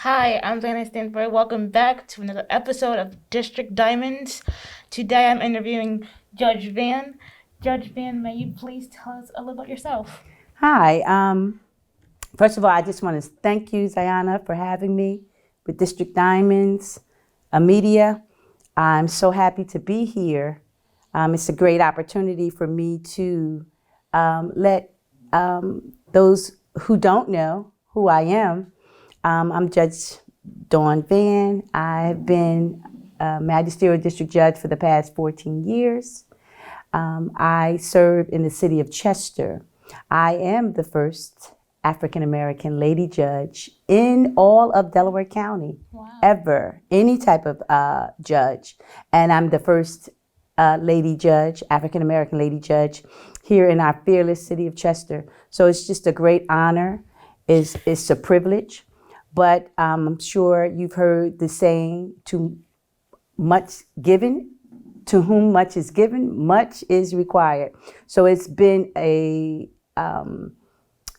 Hi, I'm Vann Stanford. Welcome back to another episode of District Diamonds. Today I'm interviewing Judge Vann. Judge Vann, may you please tell us a little about yourself? Hi. First of all, I just want to thank you, Zayana, for having me with District Diamonds Media. I'm so happy to be here. It's a great opportunity for me to let those who don't know who I am. I'm Judge Dawn Vann. I've been a magisterial district judge for the past 14 years. I serve in the city of Chester. I am the first African American lady judge in all of Delaware County, ever, any type of judge. And I'm the first lady judge, African American lady judge, here in our fearless city of Chester. So it's just a great honor. It's a privilege. But I'm sure you've heard the saying, too much given, to whom much is given, much is required. So it's been a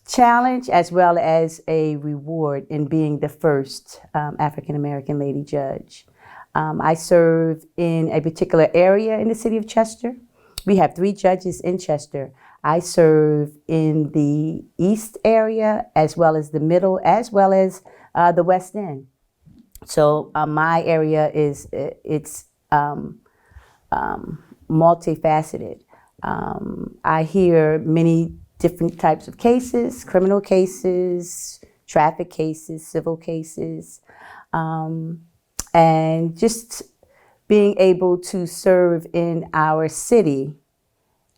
challenge as well as a reward in being the first African American lady judge. I serve in a particular area in the city of Chester. We have 3 judges in Chester. I serve in the east area as well as the middle as well as the west end. So my area it's multifaceted. I hear many different types of cases: criminal cases, traffic cases, civil cases, and just being able to serve in our city.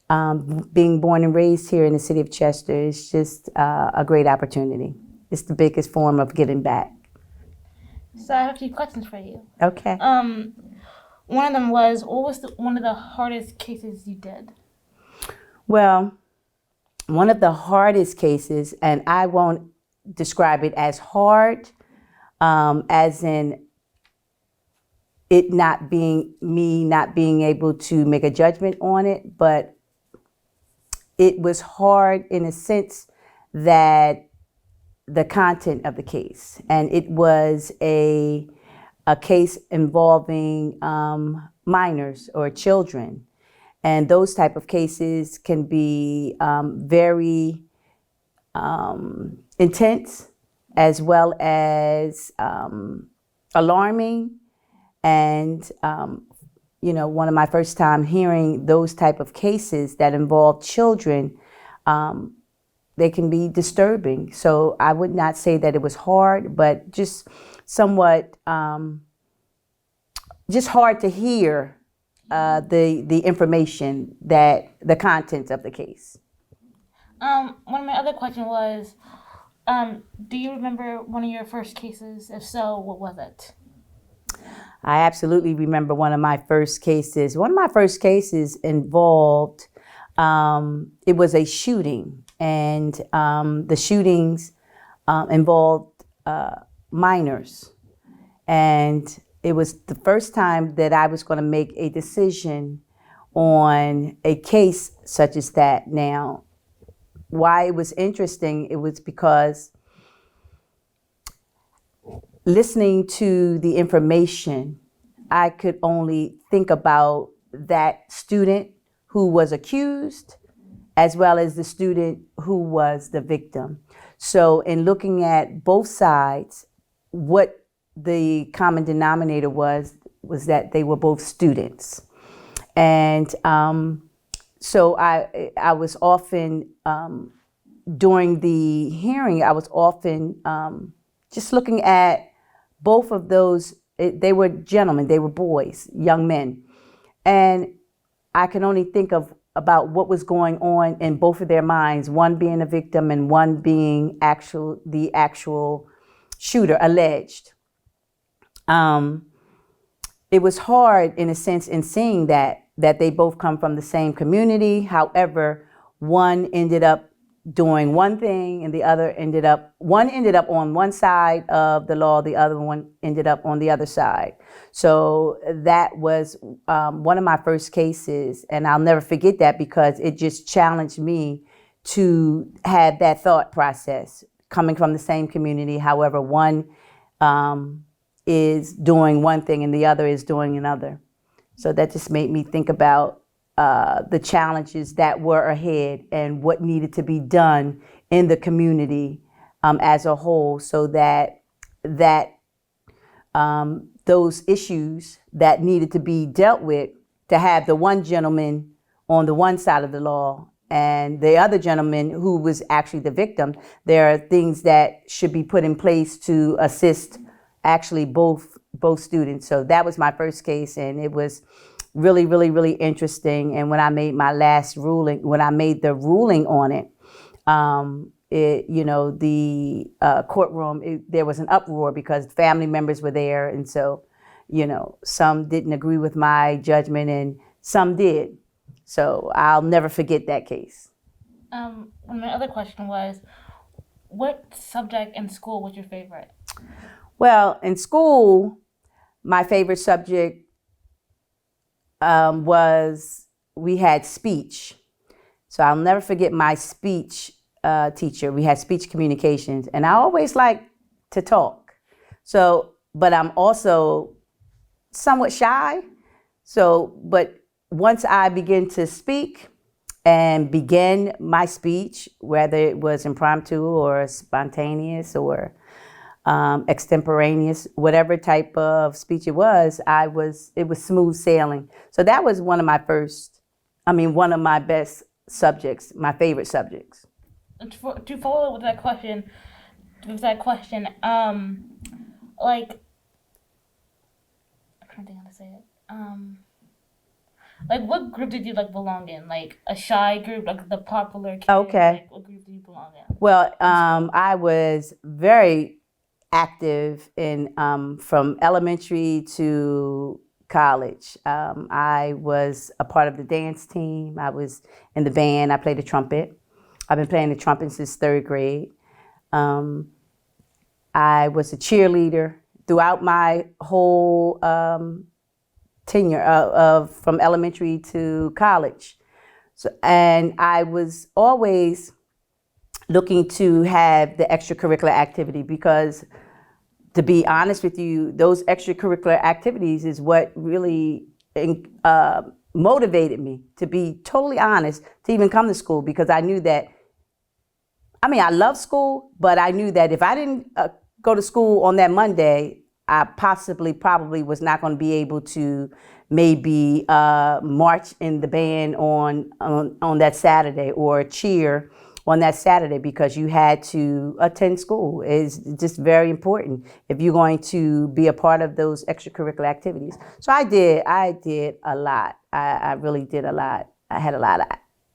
Being born and raised here in the city of Chester is just a great opportunity. It's the biggest form of giving back. So I have a few questions for you. Okay. One of them was, what was one of the hardest cases you did? Well, one of the hardest cases, and I won't describe it as hard, as in it not being me not being able to make a judgment on it, but it was hard in a sense that the content of the case, and it was a case involving minors or children, and those type of cases can be very intense as well as alarming. And one of my first time hearing those type of cases that involve children, they can be disturbing. So I would not say that it was hard, but just somewhat just hard to hear the information, that the contents of the case. One of my other questions was, do you remember one of your first cases? If so, what was it? I absolutely remember one of my first cases. One of my first cases involved, it was a shooting, and the shootings involved minors. And it was the first time that I was going to make a decision on a case such as that. Now, why it was interesting, it was because listening to the information, I could only think about that student who was accused as well as the student who was the victim. So in looking at both sides, what the common denominator was that they were both students. And so I was often, during the hearing, I was often just looking at both of those. They were gentlemen, they were boys, young men. And I can only think about what was going on in both of their minds, one being a victim and one being the actual shooter, alleged. It was hard in a sense in seeing that they both come from the same community. However, one ended up doing one thing and one ended up on one side of the law, the other one ended up on the other side. So that was one of my first cases, and I'll never forget that because it just challenged me to have that thought process coming from the same community. However, one is doing one thing and the other is doing another. So that just made me think about the challenges that were ahead and what needed to be done in the community as a whole, so that those issues that needed to be dealt with, to have the one gentleman on the one side of the law and the other gentleman who was actually the victim, there are things that should be put in place to assist actually both students. So that was my first case, and it was really, really, really interesting. And when I made my last ruling, when I made the ruling on it, the courtroom, there was an uproar because family members were there. And so, some didn't agree with my judgment and some did. So I'll never forget that case. My other question was, what subject in school was your favorite? Well, in school, my favorite subject we had speech. So I'll never forget my speech teacher. We had speech communications, and I always liked to talk. So, but I'm also somewhat shy. So, but once I began to speak and begin my speech, whether it was impromptu or spontaneous or extemporaneous, whatever type of speech it was smooth sailing. So that was one of my best subjects, my favorite subjects. To follow with that question, like, I'm trying to think how to say it. Like, what group did you belong in? Like a shy group, like the popular kid? Okay. What group did you belong in? Well, I was very active in from elementary to college. I was a part of the dance team. I was in the band. I played the trumpet. I've been playing the trumpet since third grade. I was a cheerleader throughout my whole tenure from elementary to college. So, and I was always looking to have the extracurricular activity because, to be honest with you, those extracurricular activities is what really motivated me, to be totally honest, to even come to school, because I knew that, I love school, but I knew that if I didn't go to school on that Monday, I probably was not going to be able to maybe march in the band on that Saturday or cheer on that Saturday, because you had to attend school. It's just very important if you're going to be a part of those extracurricular activities. So I did a lot. I really did a lot. I had a lot of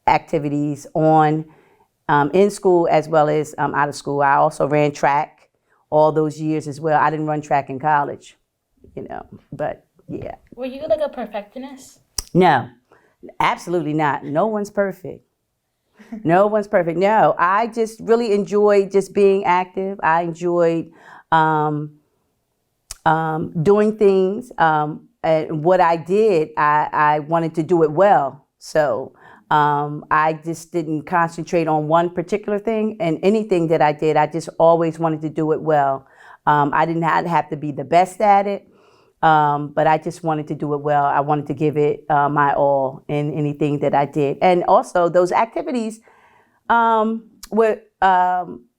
activities in school as well as out of school. I also ran track all those years as well. I didn't run track in college, but yeah. Were you like a perfectionist? No, absolutely not. No one's perfect. No one's perfect. No, I just really enjoyed just being active. I enjoyed doing things. And what I did, I wanted to do it well. So I just didn't concentrate on one particular thing. And anything that I did, I just always wanted to do it well. I did not have to be the best at it. But I just wanted to do it well. I wanted to give it my all in anything that I did. And also those activities were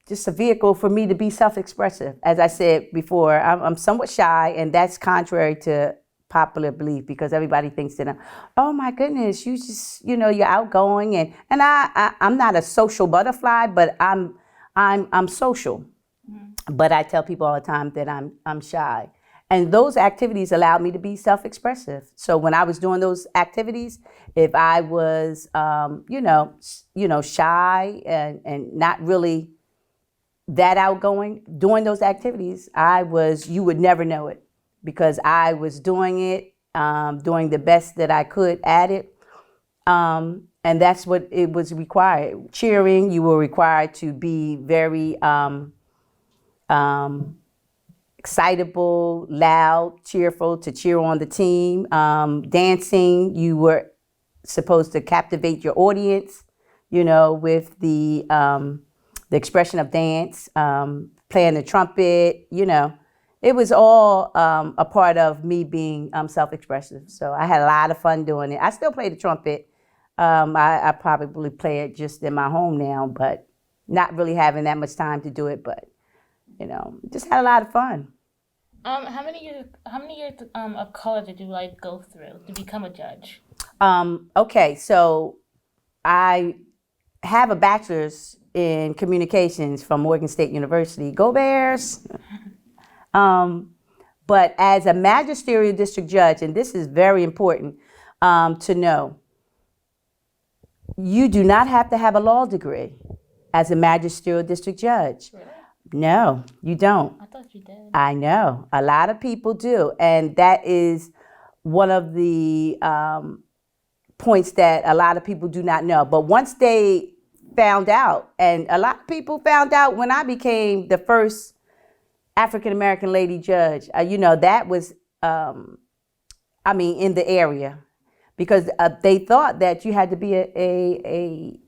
just a vehicle for me to be self-expressive. As I said before, I'm somewhat shy, and that's contrary to popular belief, because everybody thinks that, oh my goodness, you just, you're outgoing. And I'm not a social butterfly, but I'm social. Mm-hmm. But I tell people all the time that I'm shy. And those activities allowed me to be self-expressive. So when I was doing those activities, if I was, shy and not really that outgoing, doing those activities, you would never know it, because I was doing it, doing the best that I could at it. And that's what it was required. Cheering, you were required to be very, excitable, loud, cheerful, to cheer on the team. Dancing, you were supposed to captivate your audience, with the expression of dance, playing the trumpet, it was all a part of me being self-expressive. So I had a lot of fun doing it. I still play the trumpet. I probably play it just in my home now, but not really having that much time to do it. But just had a lot of fun. How many years of college did you like go through to become a judge? Okay, so I have a bachelor's in communications from Morgan State University. Go Bears! But as a magisterial district judge, and this is very important to know, you do not have to have a law degree as a magisterial district judge. Really? No, you don't. I thought you did. I know. A lot of people do. And that is one of the points that a lot of people do not know. But once they found out, and a lot of people found out when I became the first African-American lady judge, that was, in the area, because they thought that you had to be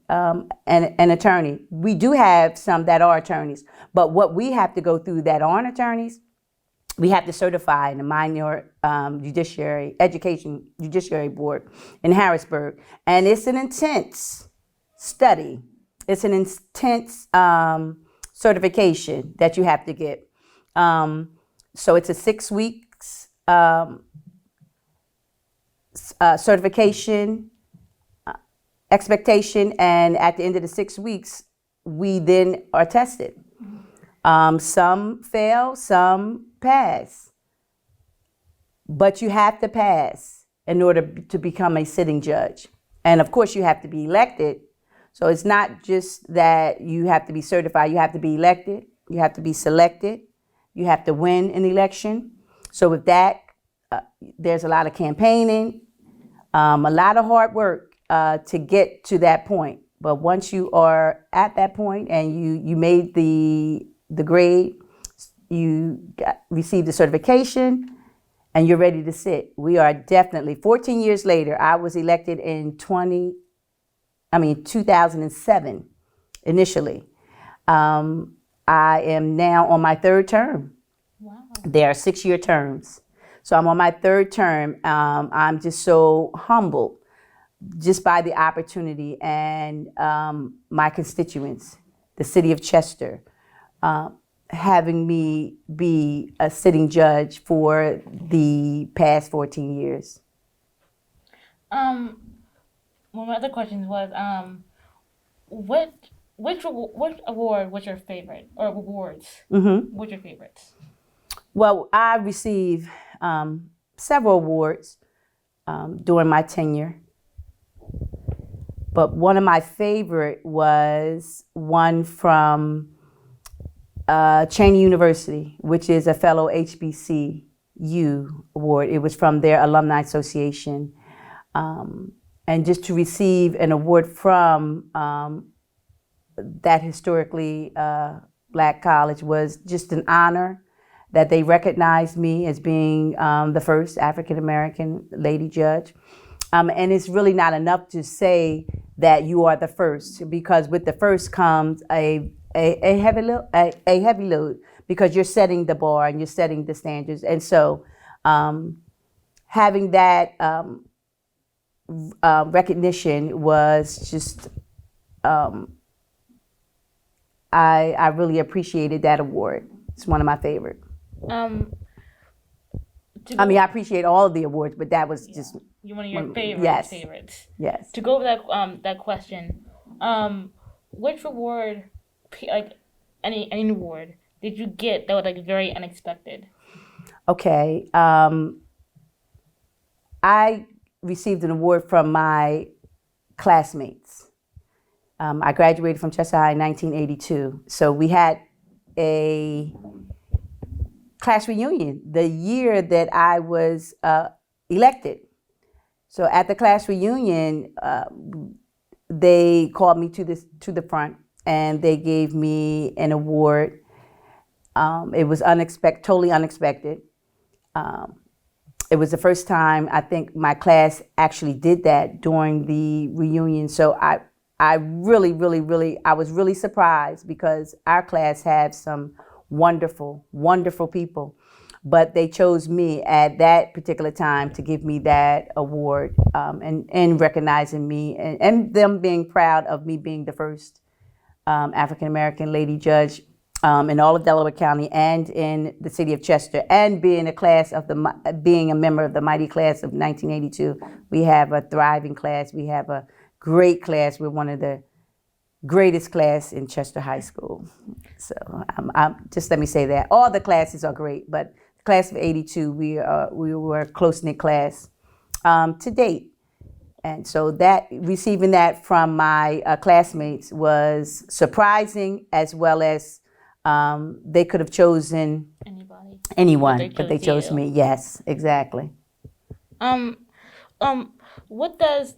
an attorney. We do have some that are attorneys, but what we have to go through that aren't attorneys, we have to certify in the Minor Education Judiciary Board in Harrisburg. And it's an intense study. It's an intense certification that you have to get. So it's a 6 weeks certification expectation, and at the end of the 6 weeks, we then are tested. Some fail, some pass, but you have to pass in order to become a sitting judge. And of course, you have to be elected. So it's not just that you have to be certified, you have to be elected, you have to be selected, you have to win an election. So with that, there's a lot of campaigning, a lot of hard work to get to that point. But once you are at that point and you made the grade, you received the certification, and you're ready to sit. We are definitely, 14 years later, I was elected in 2007 initially. I am now on my third term. Wow. They are 6-year terms. So I'm on my third term. I'm just so humbled just by the opportunity and my constituents, the city of Chester, having me be a sitting judge for the past 14 years. One of my other questions was, which award was your favorite, or awards? Mm-hmm. What's your favorites? Well, I received several awards during my tenure, but one of my favorite was one from Cheney University, which is a fellow HBCU award. It was from their Alumni Association. And just to receive an award from that historically Black college was just an honor, that they recognized me as being the first African-American lady judge. And it's really not enough to say that you are the first, because with the first comes a heavy load, because you're setting the bar and you're setting the standards. And so having that recognition was just, I really appreciated that award. It's one of my favorite. I appreciate all of the awards, but that was just one of your favorites. Yes. Favorites. Yes. To go over that question, which award, like any award, did you get that was like very unexpected? Okay. I received an award from my classmates. I graduated from Chester High in 1982. So we had a class reunion the year that I was elected. So at the class reunion, they called me to the front, and they gave me an award. It was totally unexpected. It was the first time I think my class actually did that during the reunion. So I really, really, really, I was really surprised, because our class had some wonderful, wonderful people. but they chose me at that particular time to give me that award, and recognizing me, and them being proud of me being the first African American lady judge in all of Delaware County and in the city of Chester, and being being a member of the mighty class of 1982. We have a thriving class. We have a great class. We're one of the greatest class in Chester High School. So just let me say that all the classes are great, but the class of '82, we were a close knit class to date. And so that receiving that from my classmates was surprising, as well as they could have chosen anyone, but they chose me. Yes, exactly. Um, what does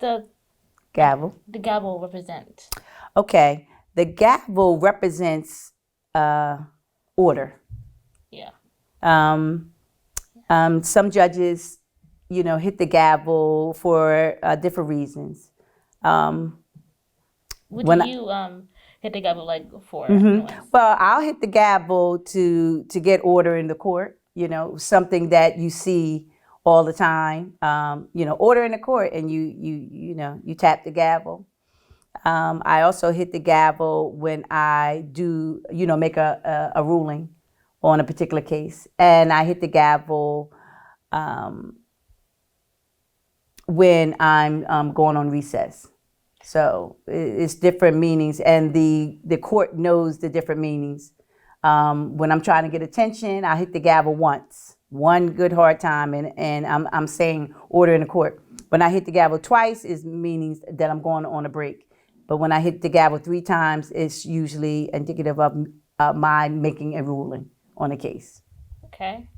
Gavel. the gavel represent? Okay, the gavel represents order. Yeah. Some judges, hit the gavel for different reasons. What when do you hit the gavel like for? Well, I'll hit the gavel to get order in the court. Something that you see all the time. Order in the court, and you tap the gavel. I also hit the gavel when I do, make a ruling on a particular case, and I hit the gavel when I'm going on recess. So it's different meanings, and the court knows the different meanings. When I'm trying to get attention, I hit the gavel once, one good hard time, and I'm saying order in the court. When I hit the gavel twice, it means that I'm going on a break. But when I hit the gavel 3 times, it's usually indicative of my making a ruling on a case. Okay.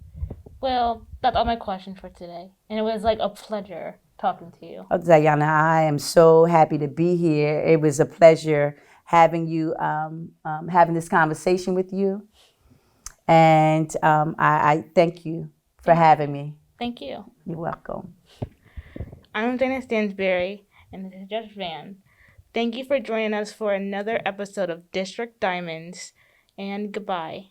Well, that's all my questions for today. And it was like a pleasure talking to you. Oh, Diana, I am so happy to be here. It was a pleasure having you, having this conversation with you. And I thank you for having me. Thank you. You're welcome. I'm Dana Stansberry, and this is Judge Vann. Thank you for joining us for another episode of District Diamonds, and goodbye.